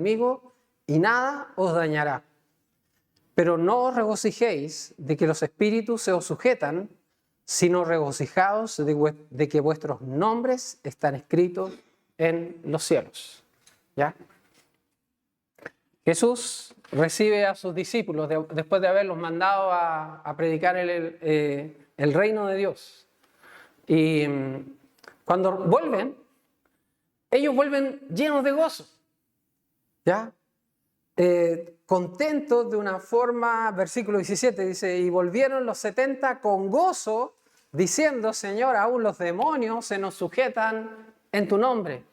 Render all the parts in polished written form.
enemigo y nada os dañará. Pero no os regocijéis de que los espíritus se os sujetan, sino regocijaos de que vuestros nombres están escritos en los cielos. ¿Ya? Jesús recibe a sus discípulos después de haberlos mandado a predicar el reino de Dios. Y cuando vuelven, ellos vuelven llenos de gozo, ¿ya? Contentos de una forma, versículo 17 dice, y volvieron los 70 con gozo, diciendo, Señor, aún los demonios se nos sujetan en tu nombre.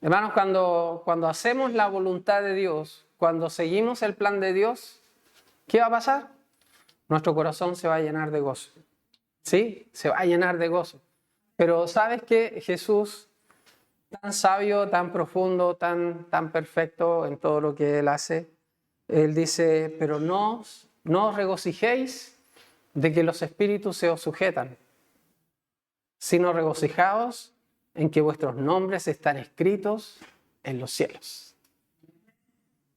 Hermanos, cuando hacemos la voluntad de Dios, cuando seguimos el plan de Dios, ¿qué va a pasar? Nuestro corazón se va a llenar de gozo. ¿Sí? Se va a llenar de gozo. Pero ¿sabes qué? Jesús, tan sabio, tan profundo, tan perfecto en todo lo que Él hace, Él dice, pero no os regocijéis de que los espíritus se os sujetan, sino regocijaos en que vuestros nombres están escritos en los cielos.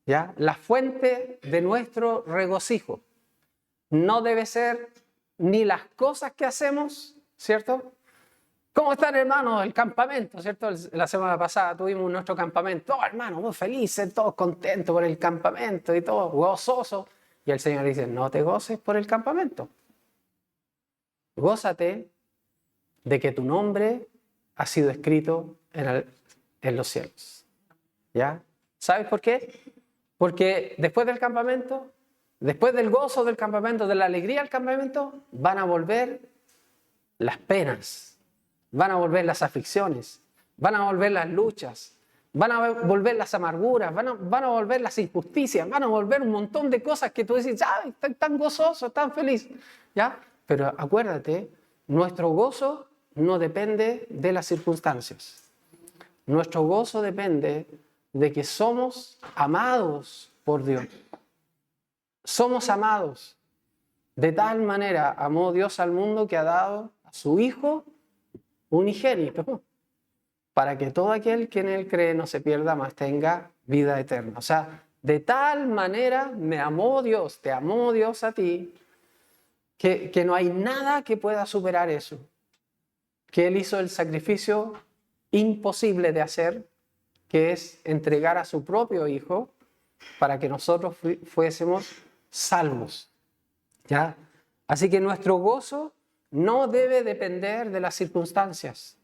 ¿Ya? La fuente de nuestro regocijo no debe ser ni las cosas que hacemos, ¿cierto? ¿Cómo están, hermanos? El campamento, ¿cierto? La semana pasada tuvimos nuestro campamento. Oh, hermanos, muy felices, todos contentos por el campamento y todos gozosos. Y el Señor dice, no te goces por el campamento. Gózate de que tu nombre ha sido escrito en los cielos. ¿Ya? ¿Sabes por qué? Porque después del campamento, después del gozo del campamento, de la alegría del campamento, van a volver las penas, van a volver las aflicciones, van a volver las luchas, van a volver las amarguras, van a volver las injusticias, van a volver un montón de cosas que tú dices, ¡ay, estoy tan gozoso, tan feliz! ¿Ya? Pero acuérdate, nuestro gozo no depende de las circunstancias. Nuestro gozo depende de que somos amados por Dios. Somos amados. De tal manera amó Dios al mundo que ha dado a su Hijo unigénito, para que todo aquel que en Él cree no se pierda, mas tenga vida eterna. O sea, de tal manera me amó Dios, te amó Dios a ti, que no hay nada que pueda superar eso. Que Él hizo el sacrificio imposible de hacer, que es entregar a su propio Hijo para que nosotros fuésemos salvos. ¿Ya? Así que nuestro gozo no debe depender de las circunstancias.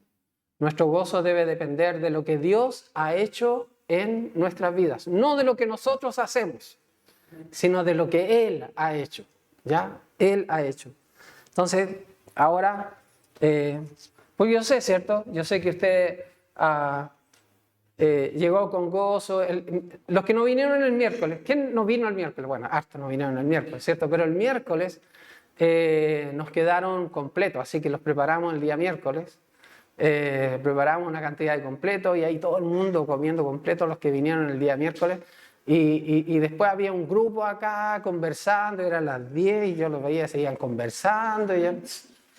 Nuestro gozo debe depender de lo que Dios ha hecho en nuestras vidas. No de lo que nosotros hacemos, sino de lo que Él ha hecho. ¿Ya? Él ha hecho. Entonces, ahora, pues yo sé, ¿cierto? Yo sé que usted llegó con gozo. Los que no vinieron el miércoles, ¿quién no vino el miércoles? Bueno, harto no vinieron el miércoles, ¿cierto? Pero el miércoles nos quedaron completos, así que los preparamos el día miércoles. Preparamos una cantidad de completos y ahí todo el mundo comiendo completos, los que vinieron el día miércoles. Y después había un grupo acá conversando, eran las 10 y yo los veía, seguían conversando. Y yo,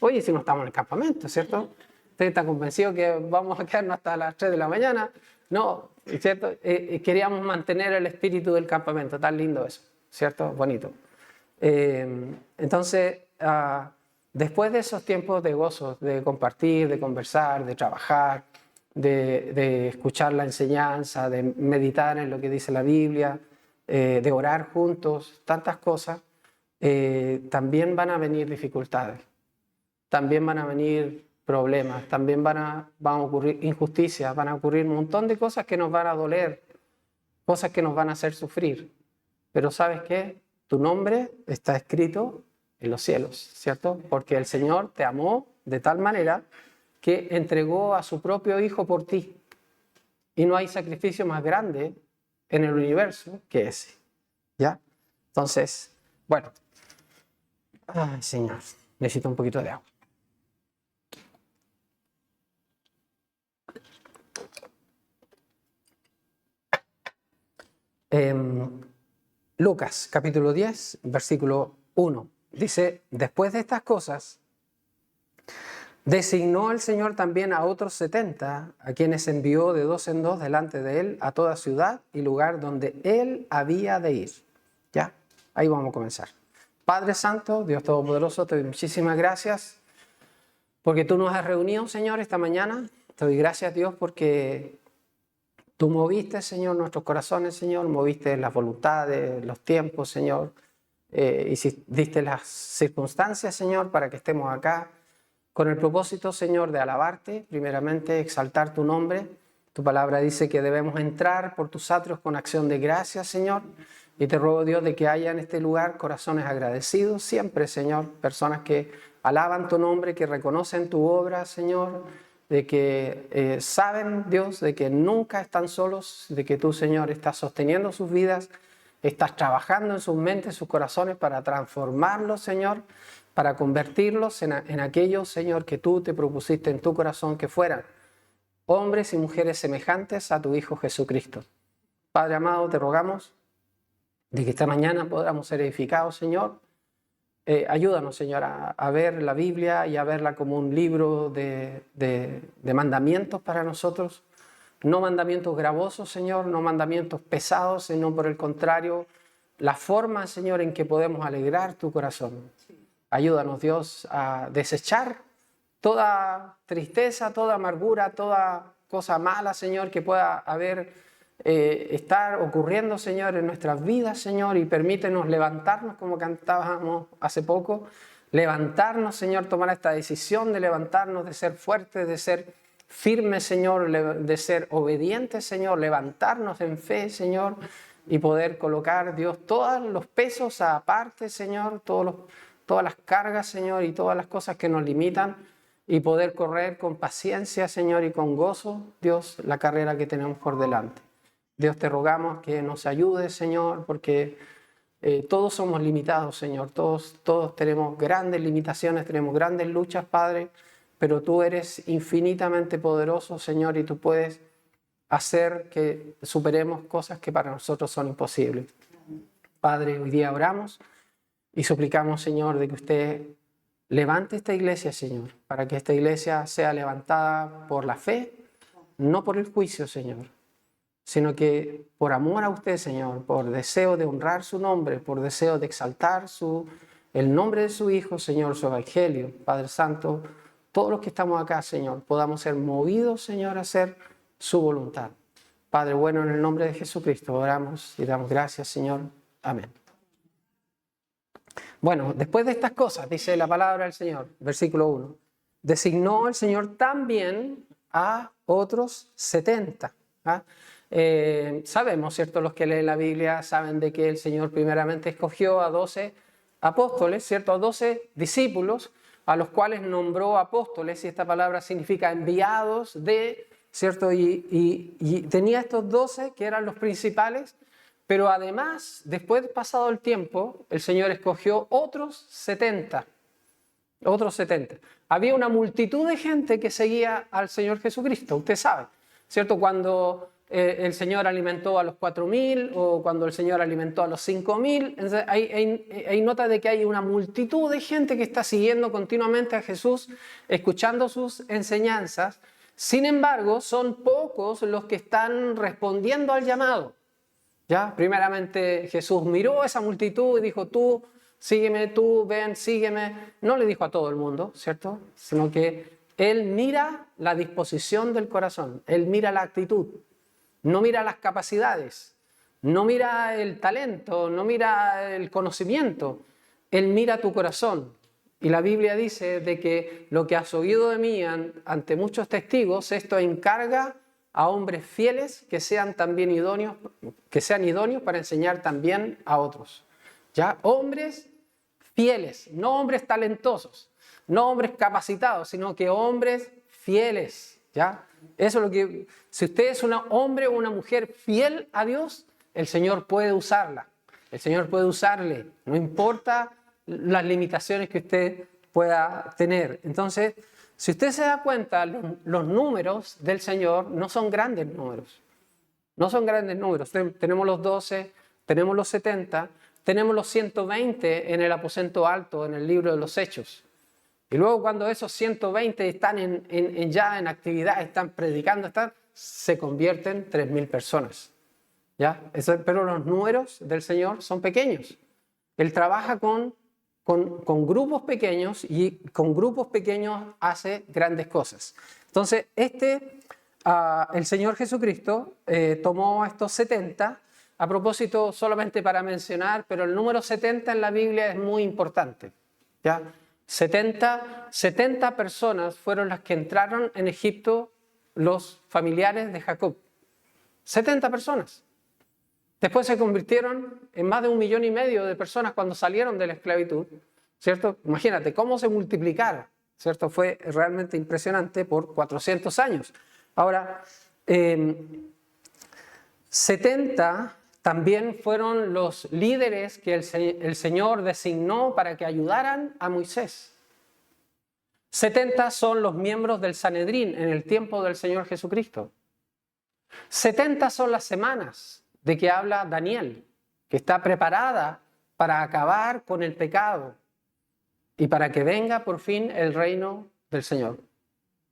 oye, si no estamos en el campamento, ¿cierto? ¿Usted está convencido que vamos a quedarnos hasta las 3 de la mañana? No, ¿cierto? Queríamos mantener el espíritu del campamento, tan lindo eso, ¿cierto? Bonito. Entonces, después de esos tiempos de gozo, de compartir, de conversar, de trabajar, de escuchar la enseñanza, de meditar en lo que dice la Biblia, de orar juntos, tantas cosas, también van a venir dificultades, también van a venir problemas, también van a ocurrir injusticias, van a ocurrir un montón de cosas que nos van a doler, cosas que nos van a hacer sufrir. Pero ¿sabes qué? Tu nombre está escrito en los cielos, ¿cierto? Porque el Señor te amó de tal manera que entregó a su propio Hijo por ti. Y no hay sacrificio más grande en el universo que ese. ¿Ya? Entonces, bueno. Ay, Señor, necesito un poquito de agua. Lucas, capítulo 10, versículo 1. Dice, después de estas cosas, Designó el Señor también a otros 70, a quienes envió de dos en dos delante de él a toda ciudad y lugar donde él había de ir. Ya, ahí vamos a comenzar. Padre Santo, Dios Todopoderoso, te doy muchísimas gracias porque tú nos has reunido, Señor, esta mañana. Te doy gracias, Dios, porque tú moviste, Señor, nuestros corazones, Señor, moviste las voluntades, los tiempos, Señor, y diste las circunstancias, Señor, para que estemos acá. Con el propósito, Señor, de alabarte, primeramente exaltar tu nombre. Tu palabra dice que debemos entrar por tus atrios con acción de gracias, Señor. Y te ruego, Dios, de que haya en este lugar corazones agradecidos siempre, Señor. Personas que alaban tu nombre, que reconocen tu obra, Señor. De que saben, Dios, de que nunca están solos, de que tú, Señor, estás sosteniendo sus vidas, estás trabajando en sus mentes, sus corazones para transformarlos, Señor, para convertirlos en aquellos, Señor, que tú te propusiste en tu corazón que fueran hombres y mujeres semejantes a tu Hijo Jesucristo. Padre amado, te rogamos de que esta mañana podamos ser edificados, Señor. Ayúdanos, Señor, a ver la Biblia y a verla como un libro de mandamientos para nosotros. No mandamientos gravosos, Señor, no mandamientos pesados, sino por el contrario, la forma, Señor, en que podemos alegrar tu corazón. Ayúdanos, Dios, a desechar toda tristeza, toda amargura, toda cosa mala, Señor, que pueda estar ocurriendo, Señor, en nuestras vidas, Señor, y permítenos levantarnos, como cantábamos hace poco, levantarnos, Señor, tomar esta decisión de levantarnos, de ser fuertes, de ser firmes, Señor, de ser obedientes, Señor, levantarnos en fe, Señor, y poder colocar, Dios, todos los pesos aparte, Señor, todas las cargas, Señor, y todas las cosas que nos limitan, y poder correr con paciencia, Señor, y con gozo, Dios, la carrera que tenemos por delante. Dios, te rogamos que nos ayudes, Señor, porque todos somos limitados, Señor. Todos tenemos grandes limitaciones, tenemos grandes luchas, Padre, pero tú eres infinitamente poderoso, Señor, y tú puedes hacer que superemos cosas que para nosotros son imposibles. Padre, hoy día oramos y suplicamos, Señor, de que usted levante esta iglesia, Señor, para que esta iglesia sea levantada por la fe, no por el juicio, Señor, sino que por amor a usted, Señor, por deseo de honrar su nombre, por deseo de exaltar el nombre de su Hijo, Señor, su Evangelio. Padre Santo, todos los que estamos acá, Señor, podamos ser movidos, Señor, a hacer su voluntad. Padre bueno, en el nombre de Jesucristo oramos y damos gracias, Señor. Amén. Bueno, después de estas cosas, dice la palabra del Señor, versículo 1, designó el Señor también a otros 70. ¿Ah? Sabemos, ¿cierto? Los que leen la Biblia saben de que el Señor primeramente escogió a 12 apóstoles, ¿cierto? A 12 discípulos, a los cuales nombró apóstoles, y esta palabra significa enviados de, ¿cierto? Y tenía estos 12 que eran los principales, pero además, después de pasado el tiempo, el Señor escogió otros 70. Otros 70. Había una multitud de gente que seguía al Señor Jesucristo, usted sabe, ¿cierto? Cuando el Señor alimentó a los 4.000 o cuando el Señor alimentó a los 5.000, hay nota de que hay una multitud de gente que está siguiendo continuamente a Jesús, escuchando sus enseñanzas. Sin embargo, son pocos los que están respondiendo al llamado. ¿Ya? Primeramente Jesús miró a esa multitud y dijo, tú sígueme, tú ven, sígueme. No le dijo a todo el mundo, ¿cierto? Sino que Él mira la disposición del corazón, Él mira la actitud, no mira las capacidades, no mira el talento, no mira el conocimiento, Él mira tu corazón. Y la Biblia dice de que lo que has oído de mí ante muchos testigos, esto encarga a hombres fieles que sean también idóneos, para enseñar también a otros. ¿Ya? Hombres fieles, no hombres talentosos, no hombres capacitados, sino que hombres fieles. ¿Ya? Eso es lo que, si usted es un hombre o una mujer fiel a Dios, el Señor puede usarla. El Señor puede usarle, no importa las limitaciones que usted pueda tener. Entonces, si usted se da cuenta, los números del Señor no son grandes números. No son grandes números. Tenemos los 12, tenemos los 70, tenemos los 120 en el aposento alto, en el libro de los Hechos. Y luego cuando esos 120 están ya en actividad, están predicando, se convierten 3.000 personas. ¿Ya? Pero los números del Señor son pequeños. Él trabaja con grupos pequeños y con grupos pequeños hace grandes cosas. Entonces, el Señor Jesucristo tomó estos 70, a propósito solamente para mencionar, pero el número 70 en la Biblia es muy importante. ¿Ya? 70 personas fueron las que entraron en Egipto, los familiares de Jacob. 70 personas. Después se convirtieron en más de 1,5 millones de personas cuando salieron de la esclavitud, ¿cierto? Imagínate cómo se multiplicaron, ¿cierto? Fue realmente impresionante por 400 años. Ahora, 70 también fueron los líderes que el Señor designó para que ayudaran a Moisés. 70 son los miembros del Sanedrín en el tiempo del Señor Jesucristo. 70 son las semanas de que habla Daniel, que está preparada para acabar con el pecado y para que venga por fin el reino del Señor.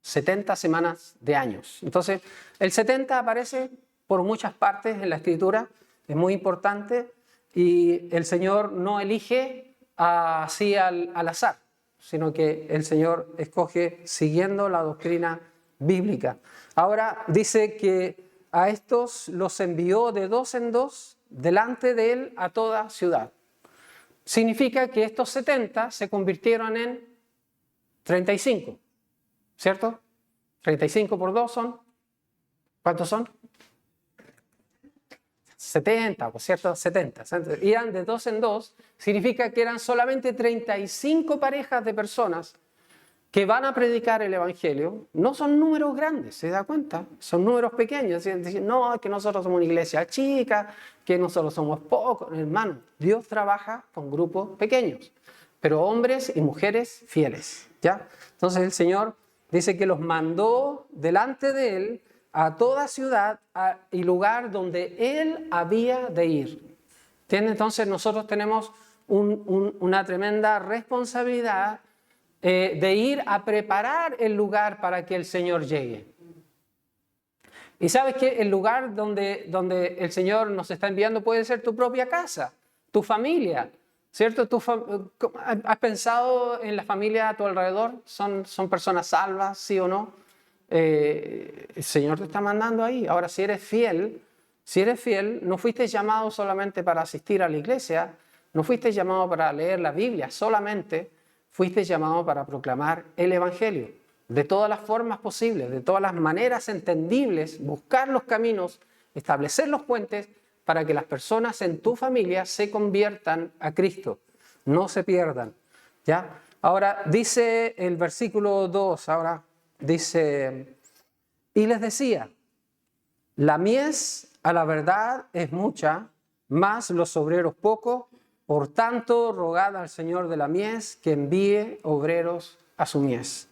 70 semanas de años. Entonces, el 70 aparece por muchas partes en la Escritura, es muy importante, y el Señor no elige así al azar, sino que el Señor escoge siguiendo la doctrina bíblica. Ahora dice que a estos los envió de 2 en 2 delante de él a toda ciudad. Significa que estos 70 se convirtieron en 35, ¿cierto? 35 por 2 son, ¿cuántos son? 70, ¿cierto? 70. Iban de 2 en 2, significa que eran solamente 35 parejas de personas que van a predicar el Evangelio. No son números grandes, ¿se da cuenta? Son números pequeños. Dicen, no, es que nosotros somos una iglesia chica, que nosotros somos pocos. Hermano, Dios trabaja con grupos pequeños, pero hombres y mujeres fieles, ¿ya? Entonces el Señor dice que los mandó delante de Él a toda ciudad y lugar donde Él había de ir. ¿Entiendes? Entonces nosotros tenemos una tremenda responsabilidad de ir a preparar el lugar para que el Señor llegue. Y sabes que el lugar donde el Señor nos está enviando puede ser tu propia casa, tu familia, ¿cierto? ¿Has pensado en la familia a tu alrededor? ¿Son personas salvas, sí o no? El Señor te está mandando ahí. Ahora, si eres fiel, no fuiste llamado solamente para asistir a la iglesia, no fuiste llamado para leer la Biblia solamente, fuiste llamado para proclamar el Evangelio de todas las formas posibles, de todas las maneras entendibles, buscar los caminos, establecer los puentes para que las personas en tu familia se conviertan a Cristo, no se pierdan, ¿ya? Ahora dice el versículo 2, ahora dice, y les decía, la mies a la verdad es mucha, mas los obreros pocos. Por tanto, rogad al Señor de la mies que envíe obreros a su mies.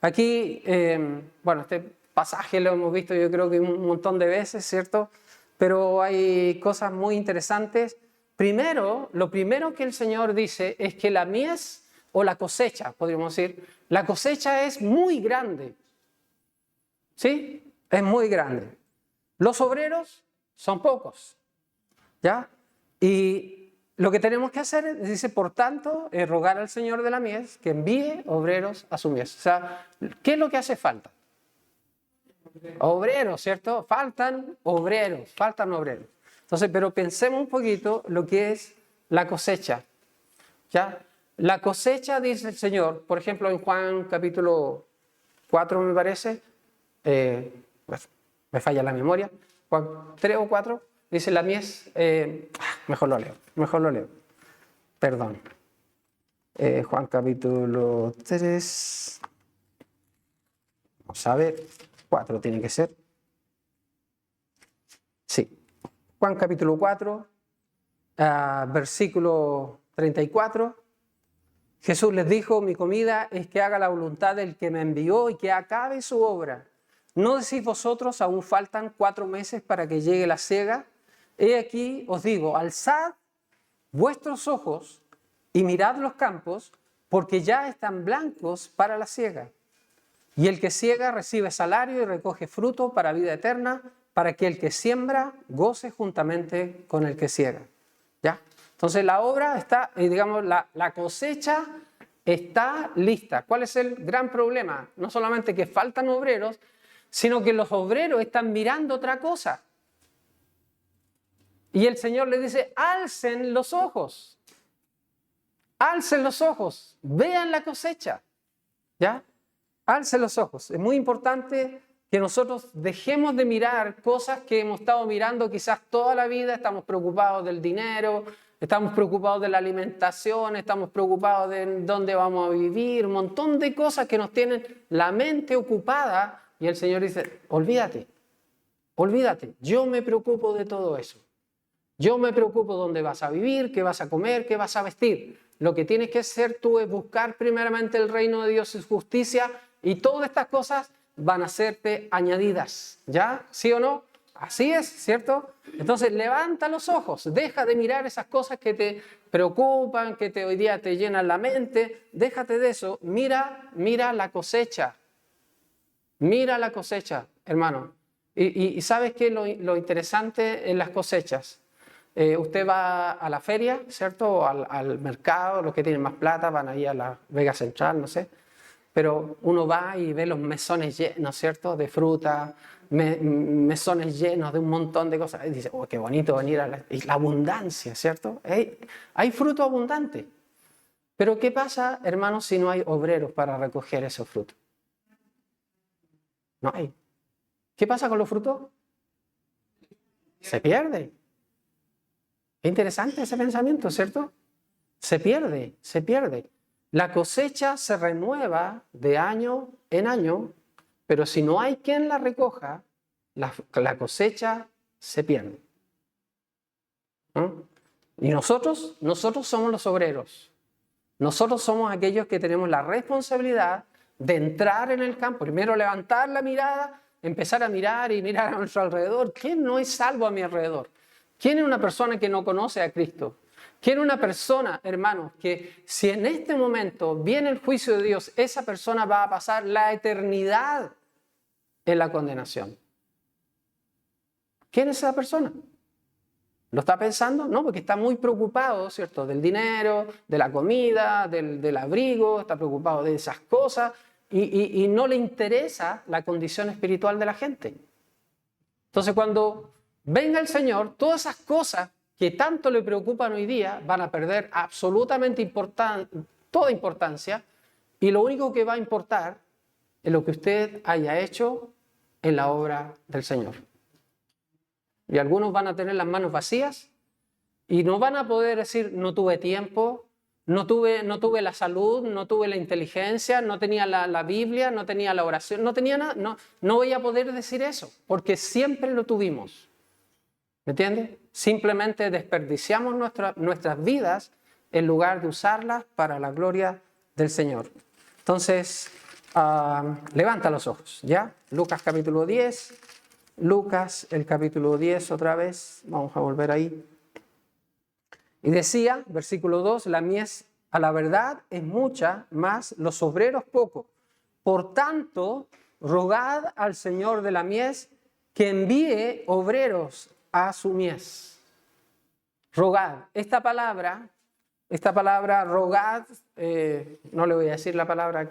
Aquí, este pasaje lo hemos visto yo creo que un montón de veces, ¿cierto? Pero hay cosas muy interesantes. Primero, lo primero que el Señor dice es que la mies o la cosecha, podríamos decir, la cosecha es muy grande. ¿Sí? Es muy grande. Los obreros son pocos. ¿Ya? Y lo que tenemos que hacer, dice, por tanto, es rogar al Señor de la mies que envíe obreros a su mies. O sea, ¿qué es lo que hace falta? Obreros, ¿cierto? Faltan obreros. Entonces, pero pensemos un poquito lo que es la cosecha. ¿Ya? La cosecha, dice el Señor, por ejemplo, en Juan capítulo 4, me parece, me falla la memoria, Juan 3 o 4, dice la mies, mejor lo leo, perdón. Juan capítulo 3, vamos a ver, 4 tiene que ser. Sí, Juan capítulo 4, versículo 34. Jesús les dijo, mi comida es que haga la voluntad del que me envió y que acabe su obra. ¿No decís vosotros, aún faltan 4 meses para que llegue la siega? He aquí os digo, alzad vuestros ojos y mirad los campos, porque ya están blancos para la siega. Y el que siega recibe salario y recoge fruto para vida eterna, para que el que siembra goce juntamente con el que siega. ¿Ya? Entonces la obra está, digamos, la cosecha está lista. ¿Cuál es el gran problema? No solamente que faltan obreros, sino que los obreros están mirando otra cosa. Y el Señor les dice, alcen los ojos, vean la cosecha, ¿ya? Alcen los ojos. Es muy importante que nosotros dejemos de mirar cosas que hemos estado mirando quizás toda la vida. Estamos preocupados del dinero, estamos preocupados de la alimentación, estamos preocupados de dónde vamos a vivir, un montón de cosas que nos tienen la mente ocupada. Y el Señor dice, olvídate, yo me preocupo de todo eso. Yo me preocupo dónde vas a vivir, qué vas a comer, qué vas a vestir. Lo que tienes que hacer tú es buscar primeramente el reino de Dios y su justicia, y todas estas cosas van a serte añadidas. ¿Ya? ¿Sí o no? Así es, ¿cierto? Entonces levanta los ojos, deja de mirar esas cosas que te preocupan, que hoy día te llenan la mente. Déjate de eso, mira la cosecha. Mira la cosecha, hermano. Y ¿sabes qué? Lo interesante en las cosechas. Usted va a la feria, ¿cierto? O al mercado, los que tienen más plata van ahí a la Vega Central, no sé. Pero uno va y ve los mesones llenos, ¿cierto? De fruta, mesones llenos de un montón de cosas. Y dice, oh, qué bonito venir a la abundancia, ¿cierto? Hay fruto abundante. Pero ¿qué pasa, hermanos, si no hay obreros para recoger esos frutos? No hay. ¿Qué pasa con los frutos? Se pierde. Es interesante ese pensamiento, ¿cierto? Se pierde. La cosecha se renueva de año en año, pero si no hay quien la recoja, la cosecha se pierde. ¿No? Y nosotros somos los obreros. Nosotros somos aquellos que tenemos la responsabilidad de entrar en el campo. Primero levantar la mirada, empezar a mirar y mirar a nuestro alrededor. ¿Quién no es salvo a mi alrededor? ¿Quién es una persona que no conoce a Cristo? ¿Quién es una persona, hermanos, que si en este momento viene el juicio de Dios, esa persona va a pasar la eternidad en la condenación? ¿Quién es esa persona? ¿Lo está pensando? No, porque está muy preocupado, ¿cierto? Del dinero, de la comida, del abrigo, está preocupado de esas cosas y no le interesa la condición espiritual de la gente. Entonces, cuando venga el Señor, todas esas cosas que tanto le preocupan hoy día van a perder absolutamente toda importancia, y lo único que va a importar es lo que usted haya hecho en la obra del Señor. Y algunos van a tener las manos vacías y no van a poder decir, no tuve tiempo, no tuve la salud, no tuve la inteligencia, no tenía la Biblia, no tenía la oración, no tenía nada. No voy a poder decir eso, porque siempre lo tuvimos. ¿Me entiende? Simplemente desperdiciamos nuestras vidas en lugar de usarlas para la gloria del Señor. Entonces, levanta los ojos, ¿ya? Lucas capítulo 10. Lucas, el capítulo 10 otra vez, vamos a volver ahí. Y decía, versículo 2, la mies a la verdad es mucha, mas los obreros pocos. Por tanto, rogad al Señor de la mies que envíe obreros a su mies. Rogad. Esta palabra rogad, no le voy a decir la palabra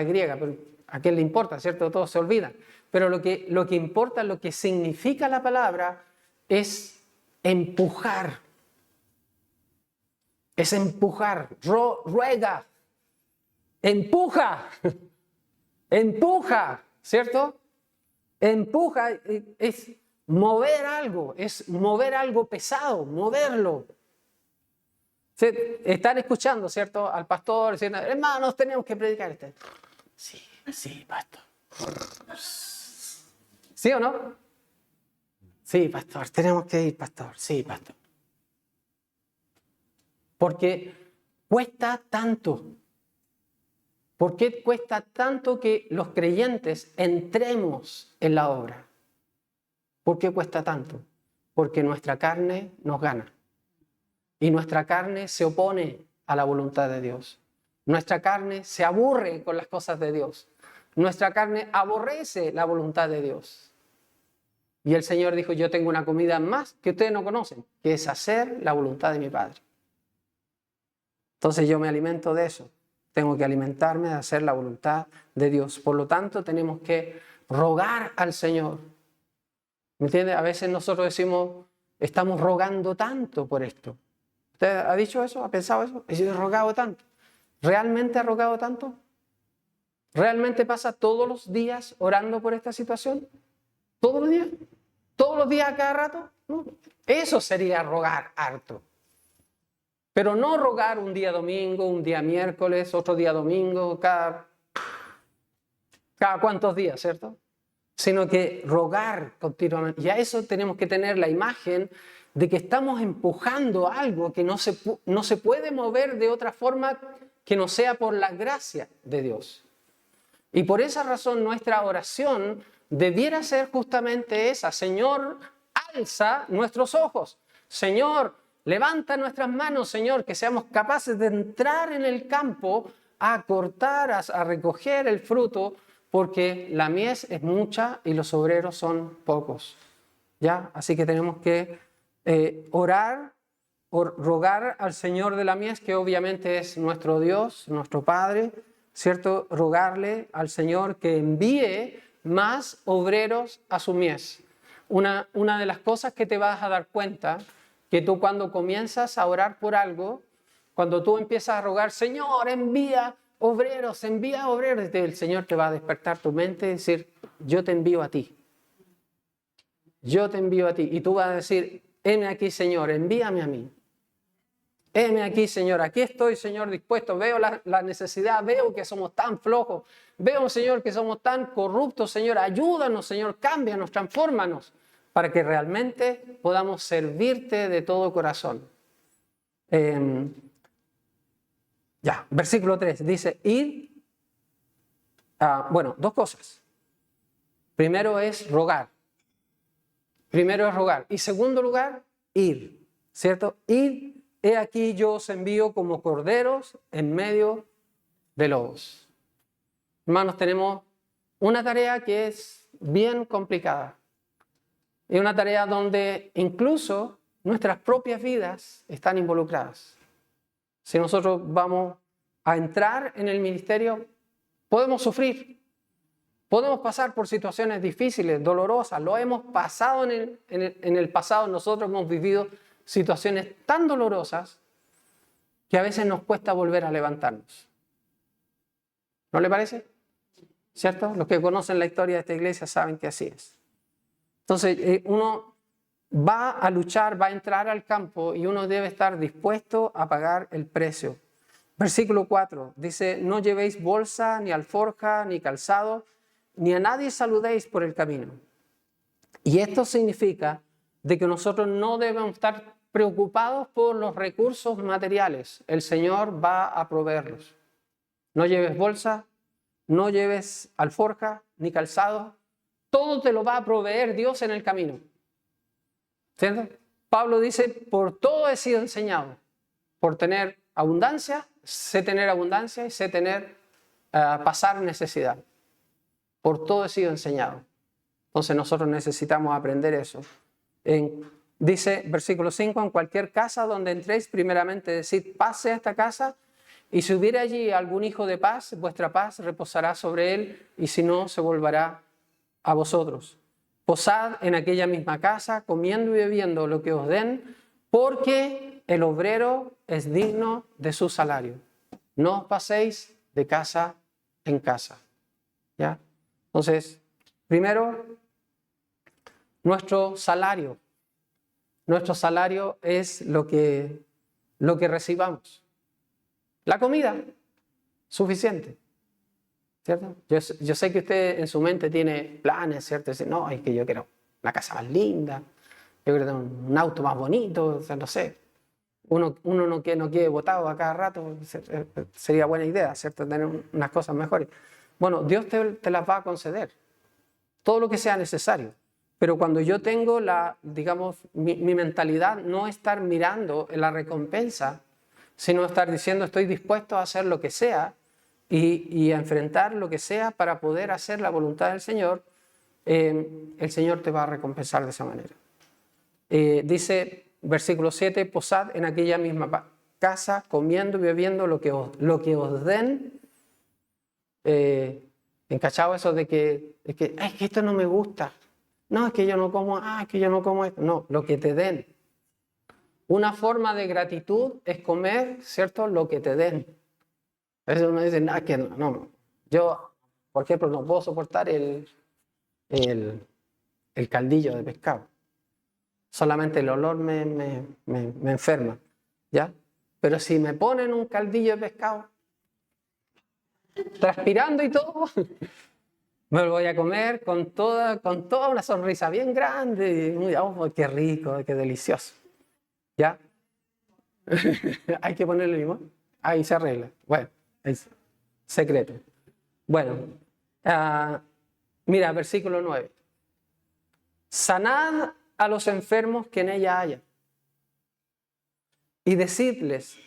griega, pero a quién le importa, ¿cierto? Todos se olvidan. Pero lo que importa, lo que significa la palabra es empujar. Es empujar. Ruega. Empuja. Empuja, ¿cierto? Empuja es mover algo pesado, moverlo. Están escuchando, ¿cierto? Al pastor diciendo, hermanos, tenemos que predicar. Sí, pastor. ¿Sí o no? Sí, pastor, tenemos que ir, pastor. Sí, pastor. Porque cuesta tanto. ¿Por qué cuesta tanto que los creyentes entremos en la obra? ¿Por qué cuesta tanto? Porque nuestra carne nos gana. Y nuestra carne se opone a la voluntad de Dios. Nuestra carne se aburre con las cosas de Dios. Nuestra carne aborrece la voluntad de Dios. Y el Señor dijo, yo tengo una comida más que ustedes no conocen, que es hacer la voluntad de mi Padre. Entonces yo me alimento de eso. Tengo que alimentarme de hacer la voluntad de Dios. Por lo tanto, tenemos que rogar al Señor. ¿Me entiende? A veces nosotros decimos, estamos rogando tanto por esto. ¿Usted ha dicho eso? ¿Ha pensado eso? He rogado tanto. ¿Realmente ha rogado tanto? ¿Realmente pasa todos los días orando por esta situación? ¿Todos los días? ¿Todos los días a cada rato? No. Eso sería rogar harto. Pero no rogar un día domingo, un día miércoles, otro día domingo, cada cuántos días, ¿cierto? Sino que rogar continuamente. Y a eso tenemos que tener la imagen de que estamos empujando algo que no se puede mover de otra forma que no sea por la gracia de Dios. Y por esa razón nuestra oración debiera ser justamente esa. Señor, alza nuestros ojos. Señor, levanta nuestras manos, Señor, que seamos capaces de entrar en el campo a cortar, a recoger el fruto, porque la mies es mucha y los obreros son pocos. ¿Ya? Así que tenemos que orar, rogar al Señor de la mies, que obviamente es nuestro Dios, nuestro Padre, ¿cierto? Rogarle al Señor que envíe más obreros a su mies. Una de las cosas que te vas a dar cuenta, que tú cuando comienzas a orar por algo, cuando tú empiezas a rogar, Señor, envía obreros, el Señor te va a despertar tu mente y decir, yo te envío a ti. Yo te envío a ti. Y tú vas a decir, heme aquí, Señor, envíame a mí. Heme aquí, Señor, aquí estoy, Señor, dispuesto. Veo la necesidad, veo que somos tan flojos. Veo, Señor, que somos tan corruptos, Señor. Ayúdanos, Señor, cámbianos, transfórmanos, para que realmente podamos servirte de todo corazón. Versículo 3 dice, id. Dos cosas. Primero es rogar. Y segundo lugar, ir. ¿Cierto? Id. He aquí yo os envío como corderos en medio de lobos. Hermanos, tenemos una tarea que es bien complicada. Es una tarea donde incluso nuestras propias vidas están involucradas. Si nosotros vamos a entrar en el ministerio, podemos sufrir. Podemos pasar por situaciones difíciles, dolorosas. Lo hemos pasado en el pasado. Nosotros hemos vivido situaciones tan dolorosas que a veces nos cuesta volver a levantarnos. ¿No le parece? ¿Cierto? Los que conocen la historia de esta iglesia saben que así es. Entonces, uno va a luchar, va a entrar al campo y uno debe estar dispuesto a pagar el precio. Versículo 4 dice, no llevéis bolsa, ni alforja, ni calzado, ni a nadie saludéis por el camino. Y esto significa de que nosotros no debemos estar preocupados por los recursos materiales. El Señor va a proveerlos. No lleves bolsa, no lleves alforja, ni calzado. Todo te lo va a proveer Dios en el camino. ¿Entiendes? Pablo dice, por todo he sido enseñado. Por tener abundancia, sé tener abundancia y sé pasar necesidad. Por todo he sido enseñado. Entonces nosotros necesitamos aprender eso. Dice, versículo 5, en cualquier casa donde entréis, primeramente decid, pase a esta casa, y si hubiera allí algún hijo de paz, vuestra paz reposará sobre él, y si no, se volverá a vosotros. Posad en aquella misma casa, comiendo y bebiendo lo que os den, porque el obrero es digno de su salario. No os paséis de casa en casa. ¿Ya? Entonces, primero, nuestro salario. Nuestro salario es lo que recibamos. La comida, suficiente. ¿Cierto? Yo sé que usted en su mente tiene planes, ¿cierto? Dice, no, es que yo quiero una casa más linda, yo quiero tener un auto más bonito, o sea, no sé. Uno no quede botado a cada rato, sería buena idea, ¿cierto? Tener unas cosas mejores. Bueno, Dios te las va a conceder, todo lo que sea necesario. Pero cuando yo tengo mi mentalidad no estar mirando en la recompensa, sino estar diciendo estoy dispuesto a hacer lo que sea y a enfrentar lo que sea para poder hacer la voluntad del Señor, el Señor te va a recompensar de esa manera. Dice, versículo 7, posad en aquella misma casa, comiendo y bebiendo lo que os den. ¿Encachado eso de que es que esto no me gusta? No, es que yo no como, es que yo no como esto. No, lo que te den. Una forma de gratitud es comer, ¿cierto? Lo que te den. A veces uno dice, es que no. Yo, por ejemplo, no puedo soportar el caldillo de pescado. Solamente el olor me enferma, ¿ya? Pero si me ponen un caldillo de pescado, transpirando y todo, me lo voy a comer con toda una sonrisa bien grande. Y, oh, qué rico, qué delicioso. ¿Ya? Hay que ponerle limón. Ahí se arregla. Bueno, es secreto. Bueno, mira, versículo 9. Sanad a los enfermos que en ella haya y decidles,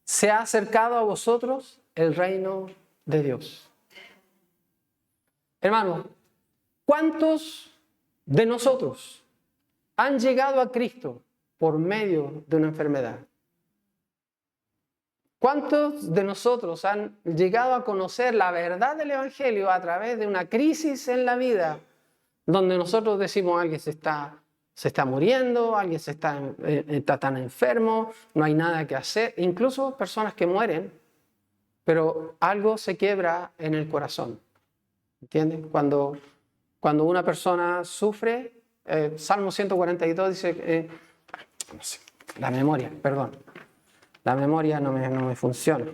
se ha acercado a vosotros el reino de Dios. Hermanos, ¿cuántos de nosotros han llegado a Cristo por medio de una enfermedad? ¿Cuántos de nosotros han llegado a conocer la verdad del Evangelio a través de una crisis en la vida donde nosotros decimos alguien se está muriendo, alguien está tan enfermo, no hay nada que hacer, incluso personas que mueren, pero algo se quiebra en el corazón? ¿Entiendes? Cuando una persona sufre, Salmo 142 dice, no sé, la memoria no me funciona.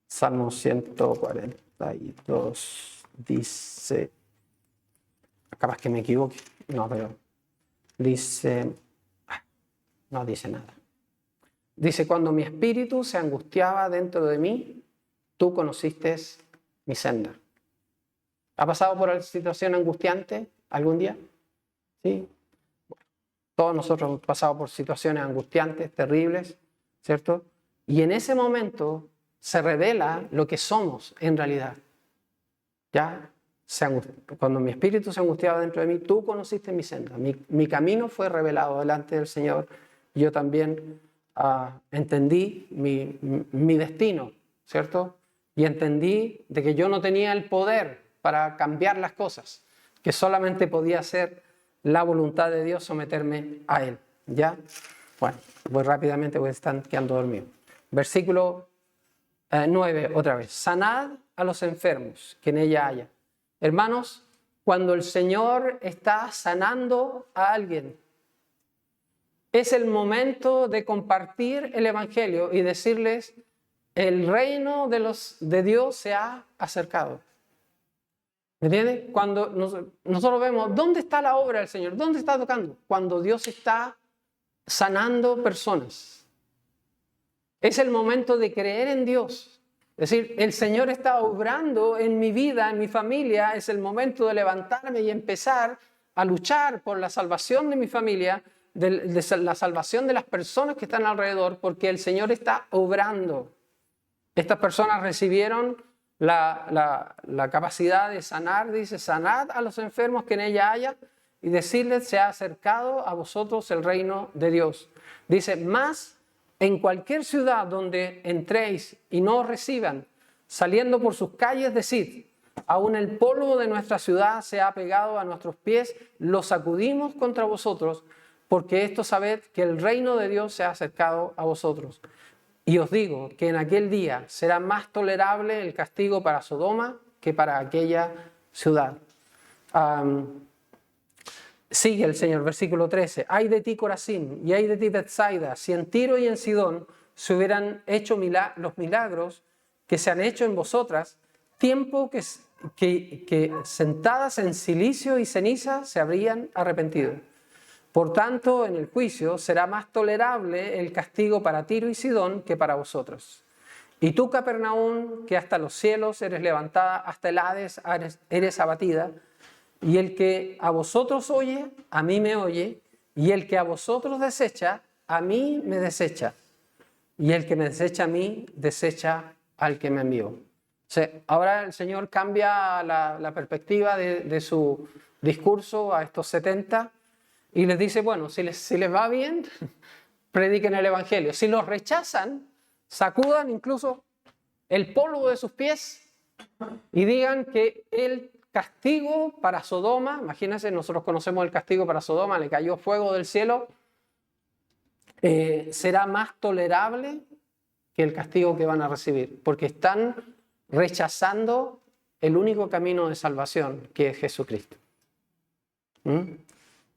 Salmo 142 dice, capaz que me equivoque, pero dice, no dice nada. Dice, cuando mi espíritu se angustiaba dentro de mí, tú conociste mi senda. ¿Ha pasado por una situación angustiante algún día? Sí. Bueno, todos nosotros hemos pasado por situaciones angustiantes, terribles, ¿cierto? Y en ese momento se revela lo que somos en realidad. ¿Ya? Cuando mi espíritu se angustiaba dentro de mí, tú conociste mi senda. Mi camino fue revelado delante del Señor. Yo también entendí mi destino, ¿cierto? Y entendí de que yo no tenía el poder para cambiar las cosas, que solamente podía hacer la voluntad de Dios, someterme a Él. ¿Ya? Bueno, voy rápidamente porque están quedando dormidos. Versículo 9, otra vez. Sanad a los enfermos que en ella haya. Hermanos, cuando el Señor está sanando a alguien, es el momento de compartir el Evangelio y decirles, el reino de Dios se ha acercado. ¿Me entiendes? Cuando nosotros vemos, ¿dónde está la obra del Señor? ¿Dónde está tocando? Cuando Dios está sanando personas. Es el momento de creer en Dios. Es decir, el Señor está obrando en mi vida, en mi familia. Es el momento de levantarme y empezar a luchar por la salvación de mi familia, de la salvación de las personas que están alrededor, porque el Señor está obrando. Estas personas recibieron la capacidad de sanar, dice, sanad a los enfermos que en ella haya y decirles, se ha acercado a vosotros el reino de Dios. Dice, más en cualquier ciudad donde entréis y no os reciban, saliendo por sus calles, decid, aún el polvo de nuestra ciudad se ha pegado a nuestros pies, lo sacudimos contra vosotros, porque esto sabed que el reino de Dios se ha acercado a vosotros. Y os digo que en aquel día será más tolerable el castigo para Sodoma que para aquella ciudad. Sigue el Señor, versículo 13. Ay de ti, Corazín, y ay de ti, Betsaida, si en Tiro y en Sidón se hubieran hecho los milagros que se han hecho en vosotras, tiempo que sentadas en silicio y ceniza se habrían arrepentido. Por tanto, en el juicio será más tolerable el castigo para Tiro y Sidón que para vosotros. Y tú, Capernaum, que hasta los cielos eres levantada, hasta el Hades eres abatida, y el que a vosotros oye, a mí me oye, y el que a vosotros desecha, a mí me desecha. y el que me desecha a mí, desecha al que me envió. O sea, ahora el Señor cambia la perspectiva de su discurso a estos 70 y les dice, bueno, si les va bien, prediquen el Evangelio. Si los rechazan, sacudan incluso el polvo de sus pies y digan que el castigo para Sodoma, imagínense, nosotros conocemos el castigo para Sodoma, le cayó fuego del cielo, será más tolerable que el castigo que van a recibir, porque están rechazando el único camino de salvación, que es Jesucristo.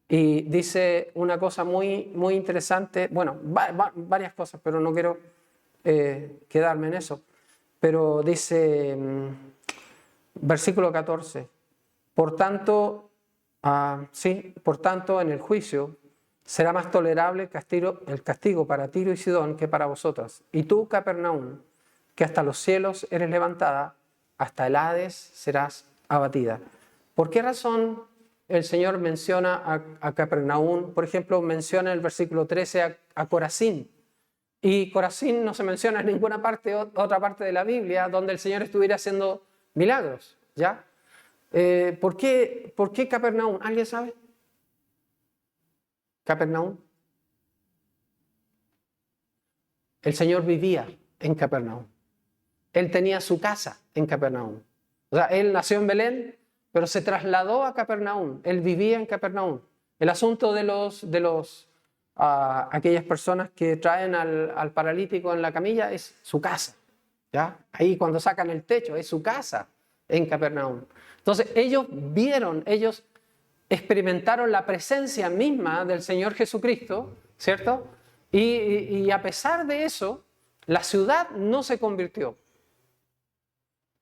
Y dice una cosa muy, muy interesante, bueno, varias cosas, pero no quiero quedarme en eso. Pero dice, versículo 14, por tanto, en el juicio será más tolerable el castigo para Tiro y Sidón que para vosotras. Y tú, Capernaum, que hasta los cielos eres levantada, hasta el Hades serás abatida. ¿Por qué razón el Señor menciona a Capernaum? Por ejemplo, menciona en el versículo 13 a Corazín. Y Corazín no se menciona en ninguna otra parte de la Biblia donde el Señor estuviera haciendo milagros, ¿ya? ¿Por qué Capernaum? ¿Alguien sabe? Capernaum. El Señor vivía en Capernaum. Él tenía su casa en Capernaum. O sea, él nació en Belén, pero se trasladó a Capernaum. Él vivía en Capernaum. El asunto de aquellas personas que traen al paralítico en la camilla es su casa, ¿ya? Ahí cuando sacan el techo, es su casa en Capernaum. Entonces ellos experimentaron la presencia misma del Señor Jesucristo, ¿cierto? Y a pesar de eso, la ciudad no se convirtió.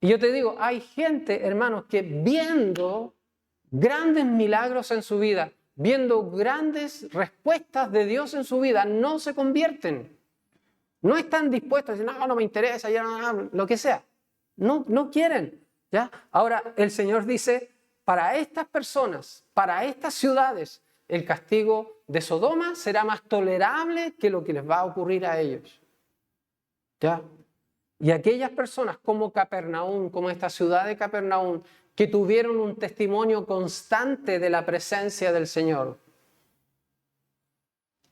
Y yo te digo, hay gente, hermanos, que viendo grandes milagros en su vida, viendo grandes respuestas de Dios en su vida, no se convierten. No están dispuestos a decir, no me interesa, ya no, lo que sea. No quieren, ¿ya? Ahora, el Señor dice, para estas personas, para estas ciudades, el castigo de Sodoma será más tolerable que lo que les va a ocurrir a ellos, ¿ya? Y aquellas personas como Capernaum, como esta ciudad de Capernaum, que tuvieron un testimonio constante de la presencia del Señor.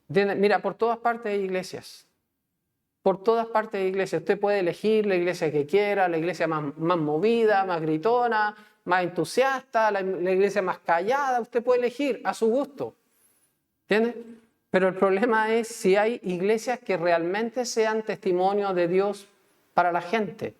Mira, por todas partes hay iglesias. Por todas partes hay iglesias. Usted puede elegir la iglesia que quiera, la iglesia más movida, más gritona, más entusiasta, la iglesia más callada. Usted puede elegir a su gusto. ¿Entiende? Pero el problema es si hay iglesias que realmente sean testimonio de Dios para la gente.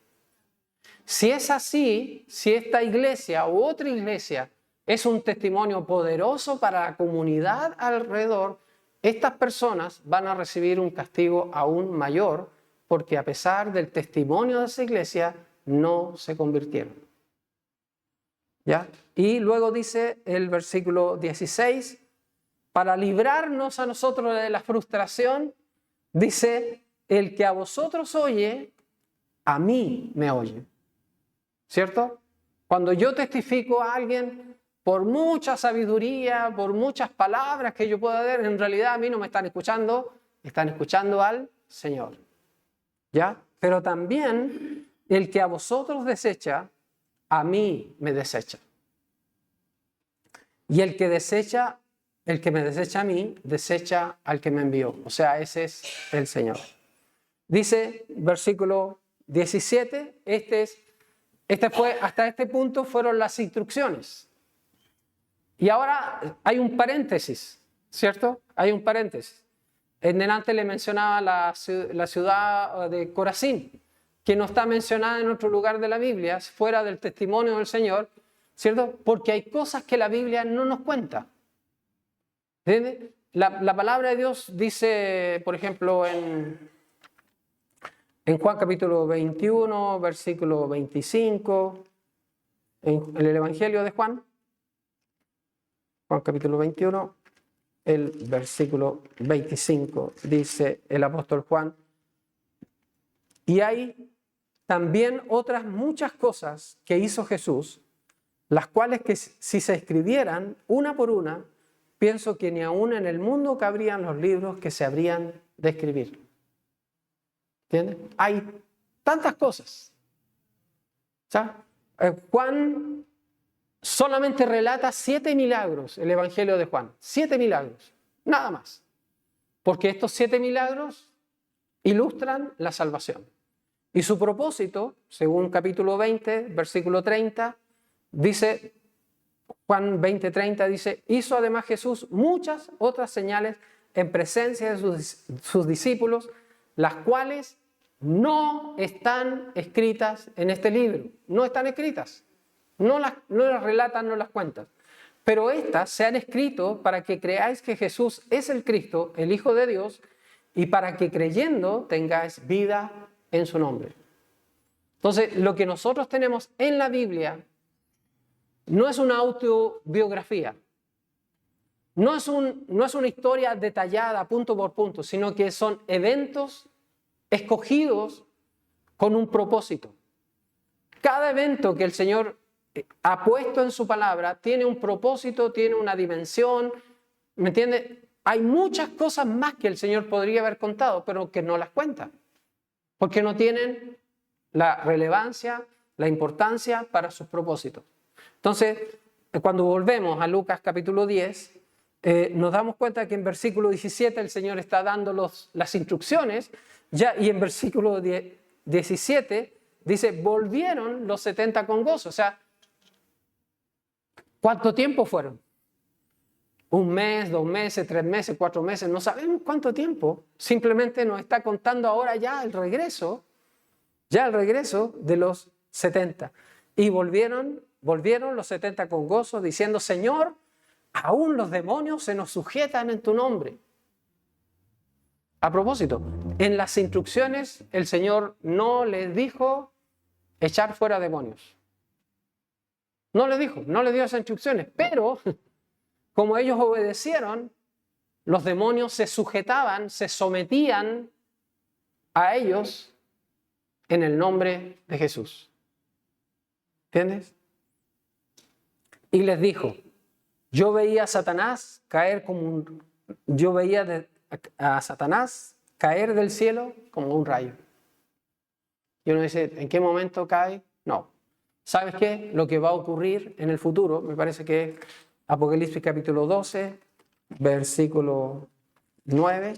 Si es así, si esta iglesia u otra iglesia es un testimonio poderoso para la comunidad alrededor, estas personas van a recibir un castigo aún mayor porque a pesar del testimonio de esa iglesia no se convirtieron. ¿Ya? Y luego dice el versículo 16, para librarnos a nosotros de la frustración, dice, el que a vosotros oye, a mí me oye. ¿Cierto? Cuando yo testifico a alguien, por mucha sabiduría, por muchas palabras que yo pueda dar, en realidad a mí no me están escuchando al Señor. ¿Ya? Pero también el que a vosotros desecha, a mí me desecha. Y el que me desecha a mí, desecha al que me envió. O sea, ese es el Señor. Dice, versículo 17, hasta este punto fueron las instrucciones. Y ahora hay un paréntesis, ¿cierto? Hay un paréntesis. En delante le mencionaba la ciudad de Corazín, que no está mencionada en otro lugar de la Biblia, fuera del testimonio del Señor, ¿cierto? Porque hay cosas que la Biblia no nos cuenta. ¿Entiendes? La palabra de Dios dice, por ejemplo, en Juan capítulo 21, versículo 25, en el Evangelio de Juan capítulo 21, el versículo 25, dice el apóstol Juan, y hay también otras muchas cosas que hizo Jesús, las cuales que si se escribieran una por una, pienso que ni aún en el mundo cabrían los libros que se habrían de escribir. ¿Entiendes? Hay tantas cosas. ¿Sabes? Juan solamente relata 7 milagros, el Evangelio de Juan. 7 milagros, nada más. Porque estos 7 milagros ilustran la salvación. Y su propósito, según capítulo 20, versículo 30, dice, Juan 20, 30 dice, hizo además Jesús muchas otras señales en presencia de sus discípulos, las cuales no están escritas en este libro. No están escritas. No las relatan, no las cuentan. Pero estas se han escrito para que creáis que Jesús es el Cristo, el Hijo de Dios, y para que creyendo tengáis vida en su nombre. Entonces, lo que nosotros tenemos en la Biblia no es una autobiografía, no es una historia detallada punto por punto, sino que son eventos escogidos con un propósito. Cada evento que el Señor ha puesto en su palabra tiene un propósito, tiene una dimensión, ¿me entiendes? Hay muchas cosas más que el Señor podría haber contado, pero que no las cuenta, porque no tienen la relevancia, la importancia para sus propósitos. Entonces, cuando volvemos a Lucas capítulo 10, nos damos cuenta que en versículo 17 el Señor está dando las instrucciones, y en versículo 17 dice, volvieron los 70 con gozo. O sea, ¿cuánto tiempo fueron? 1 mes, 2 meses, 3 meses, 4 meses, no sabemos cuánto tiempo. Simplemente nos está contando ahora ya el regreso de los 70. Y volvieron los 70 con gozo, diciendo, Señor, aún los demonios se nos sujetan en tu nombre. A propósito, en las instrucciones el Señor no les dijo echar fuera demonios. No les dio esas instrucciones, pero como ellos obedecieron, los demonios se sujetaban, se sometían a ellos en el nombre de Jesús. ¿Entiendes? Y les dijo, yo veía a Satanás caer del cielo como un rayo. Y uno dice, ¿en qué momento cae? No. ¿Sabes qué? Lo que va a ocurrir en el futuro, me parece que es Apocalipsis capítulo 12, versículo 9.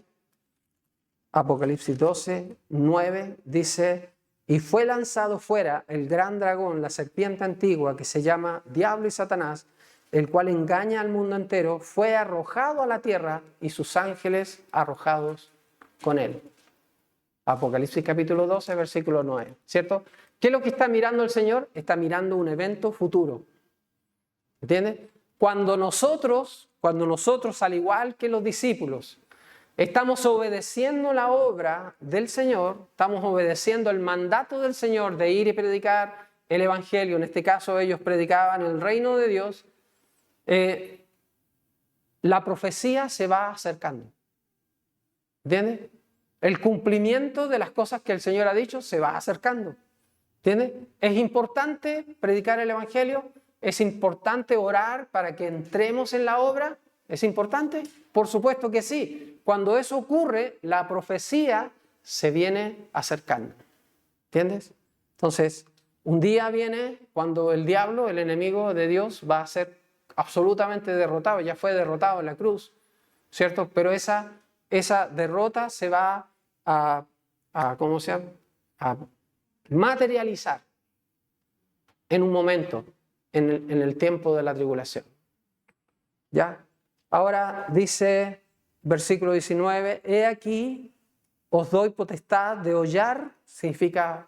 Apocalipsis 12, 9 dice, y fue lanzado fuera el gran dragón, la serpiente antigua, que se llama Diablo y Satanás, el cual engaña al mundo entero, fue arrojado a la tierra y sus ángeles arrojados con él. Apocalipsis capítulo 12, versículo 9, ¿cierto? ¿Qué es lo que está mirando el Señor? Está mirando un evento futuro. ¿Entiendes? Cuando nosotros, al igual que los discípulos, estamos obedeciendo la obra del Señor, estamos obedeciendo el mandato del Señor de ir y predicar el Evangelio, en este caso ellos predicaban el reino de Dios, la profecía se va acercando. ¿Entiendes? El cumplimiento de las cosas que el Señor ha dicho se va acercando. ¿Entiendes? Es importante predicar el Evangelio, es importante orar para que entremos en la obra. ¿Es importante? Por supuesto que sí. Cuando eso ocurre, la profecía se viene acercando. ¿Entiendes? Entonces, un día viene cuando el diablo, el enemigo de Dios, va a ser absolutamente derrotado. Ya fue derrotado en la cruz, ¿cierto? Pero esa derrota se va a materializar en un momento, en el tiempo de la tribulación. ¿Ya? Ahora dice, versículo 19, he aquí, os doy potestad de hollar, significa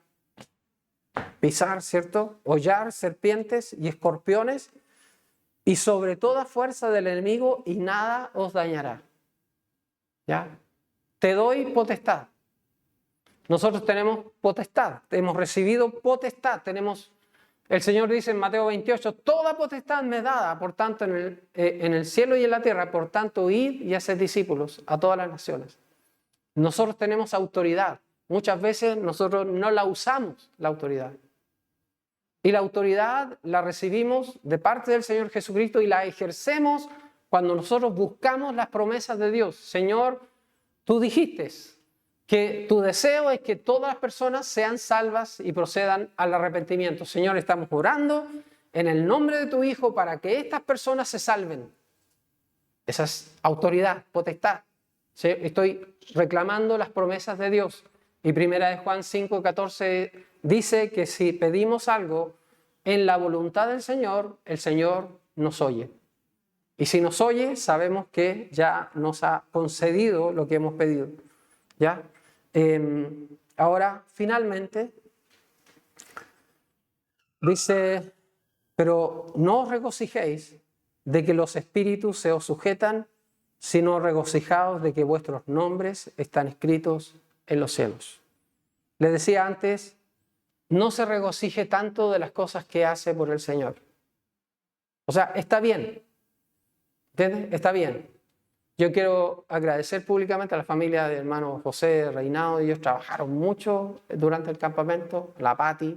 pisar, ¿cierto? Hollar serpientes y escorpiones, y sobre toda fuerza del enemigo, y nada os dañará. ¿Ya? Te doy potestad. Nosotros tenemos potestad, hemos recibido potestad, el Señor dice en Mateo 28, toda potestad me es dada, por tanto, en el cielo y en la tierra, por tanto, id y haced discípulos a todas las naciones. Nosotros tenemos autoridad. Muchas veces nosotros no la usamos, la autoridad. Y la autoridad la recibimos de parte del Señor Jesucristo y la ejercemos cuando nosotros buscamos las promesas de Dios. Señor, tú dijiste que tu deseo es que todas las personas sean salvas y procedan al arrepentimiento. Señor, estamos orando en el nombre de tu Hijo para que estas personas se salven. Esa es autoridad, potestad. ¿Sí? Estoy reclamando las promesas de Dios. Y primera de Juan 5:14 dice que si pedimos algo en la voluntad del Señor, el Señor nos oye. Y si nos oye, sabemos que ya nos ha concedido lo que hemos pedido. ¿Ya? Ahora, finalmente, dice, pero no os regocijéis de que los espíritus se os sujetan, sino regocijaos de que vuestros nombres están escritos en los cielos. Le decía antes, no se regocije tanto de las cosas que hace por el Señor. O sea, está bien, ¿entiendes? Está bien. Yo quiero agradecer públicamente a la familia del hermano José Reinado. Ellos trabajaron mucho durante el campamento, la Pati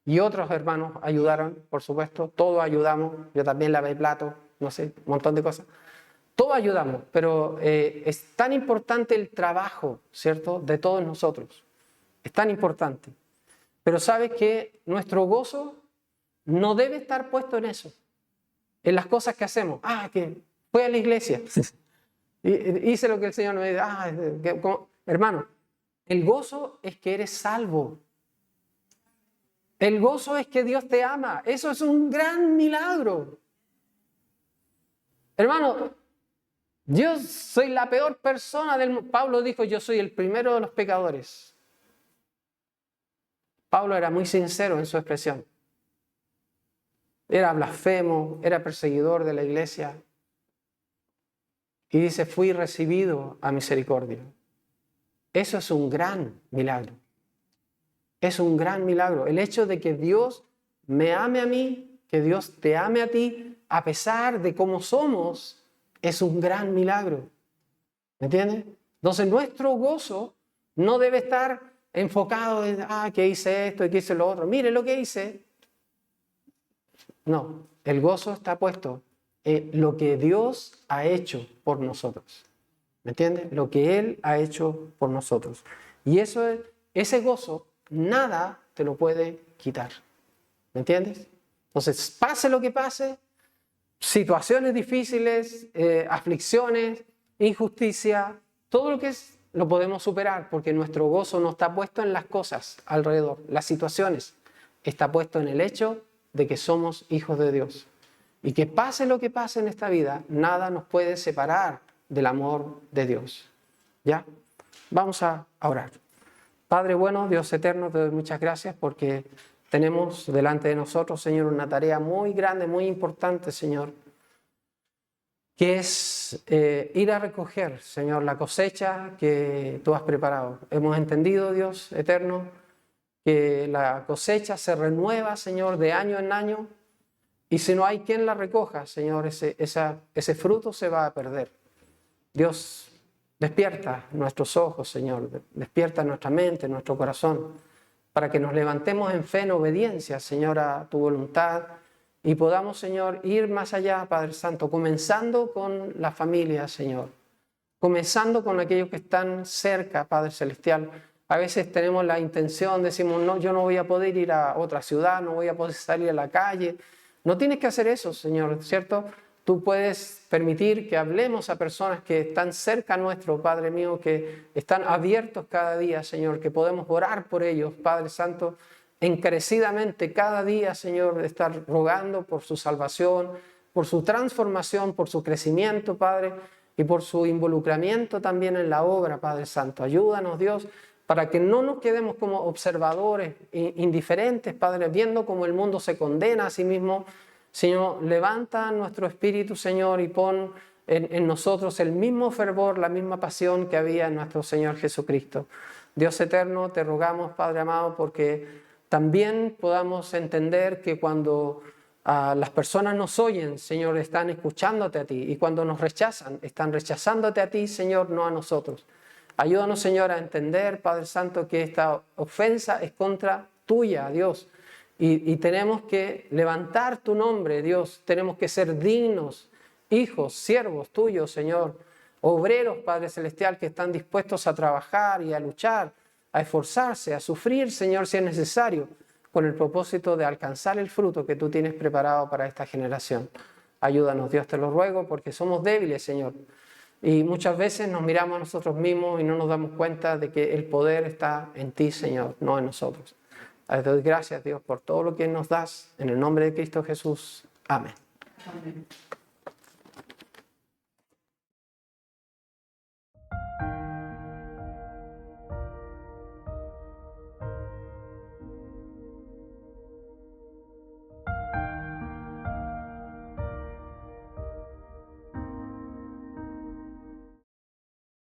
y otros hermanos ayudaron, por supuesto. Todos ayudamos. Yo también lavé platos, no sé, un montón de cosas. Todos ayudamos, pero es tan importante el trabajo, ¿cierto?, de todos nosotros. Es tan importante. Pero sabes que nuestro gozo no debe estar puesto en eso, en las cosas que hacemos. Que fui a la iglesia. Hice lo que el Señor me dijo. Hermano, el gozo es que eres salvo. El gozo es que Dios te ama. Eso es un gran milagro. Hermano, yo soy la peor persona del mundo. Pablo dijo, yo soy el primero de los pecadores. Pablo era muy sincero en su expresión. Era blasfemo, era perseguidor de la iglesia. Y dice, fui recibido a misericordia. Eso es un gran milagro. Es un gran milagro. El hecho de que Dios me ame a mí, que Dios te ame a ti, a pesar de cómo somos, es un gran milagro. ¿Me entiendes? Entonces nuestro gozo no debe estar enfocado en, que hice esto y que hice lo otro. Mire lo que hice. No, el gozo está puesto lo que Dios ha hecho por nosotros. ¿Me entiendes? Lo que Él ha hecho por nosotros. Y ese gozo, nada te lo puede quitar. ¿Me entiendes? Entonces, pase lo que pase, situaciones difíciles, aflicciones, injusticia, todo lo que es, lo podemos superar porque nuestro gozo no está puesto en las cosas alrededor, las situaciones. Está puesto en el hecho de que somos hijos de Dios. Y que pase lo que pase en esta vida, nada nos puede separar del amor de Dios. ¿Ya? Vamos a orar. Padre bueno, Dios eterno, te doy muchas gracias porque tenemos delante de nosotros, Señor, una tarea muy grande, muy importante, Señor, que es ir a recoger, Señor, la cosecha que tú has preparado. Hemos entendido, Dios eterno, que la cosecha se renueva, Señor, de año en año. Y si no hay quien la recoja, Señor, ese fruto se va a perder. Dios, despierta nuestros ojos, Señor, despierta nuestra mente, nuestro corazón, para que nos levantemos en fe, en obediencia, Señor, a tu voluntad y podamos, Señor, ir más allá, Padre Santo, comenzando con la familia, Señor, comenzando con aquellos que están cerca, Padre Celestial. A veces tenemos la intención, decimos, no, yo no voy a poder ir a otra ciudad, no voy a poder salir a la calle. No tienes que hacer eso, Señor, ¿cierto? Tú puedes permitir que hablemos a personas que están cerca nuestro, Padre mío, que están abiertos cada día, Señor, que podemos orar por ellos, Padre Santo, encarecidamente cada día, Señor, estar rogando por su salvación, por su transformación, por su crecimiento, Padre, y por su involucramiento también en la obra, Padre Santo. Ayúdanos, Dios, para que no nos quedemos como observadores indiferentes, Padre, viendo cómo el mundo se condena a sí mismo. Señor, levanta nuestro espíritu, Señor, y pon en nosotros el mismo fervor, la misma pasión que había en nuestro Señor Jesucristo. Dios eterno, te rogamos, Padre amado, porque también podamos entender que cuando las personas nos oyen, Señor, están escuchándote a ti, y cuando nos rechazan, están rechazándote a ti, Señor, no a nosotros. Ayúdanos, Señor, a entender, Padre Santo, que esta ofensa es contra tuya, Dios. Y tenemos que levantar tu nombre, Dios. Tenemos que ser dignos, hijos, siervos tuyos, Señor. obreros, Padre Celestial, que están dispuestos a trabajar y a luchar, a esforzarse, a sufrir, Señor, si es necesario, con el propósito de alcanzar el fruto que tú tienes preparado para esta generación. Ayúdanos, Dios, te lo ruego, porque somos débiles, Señor. Y muchas veces nos miramos a nosotros mismos y no nos damos cuenta de que el poder está en ti, Señor, no en nosotros. Te doy gracias, Dios, por todo lo que nos das. En el nombre de Cristo Jesús. Amén. Amén.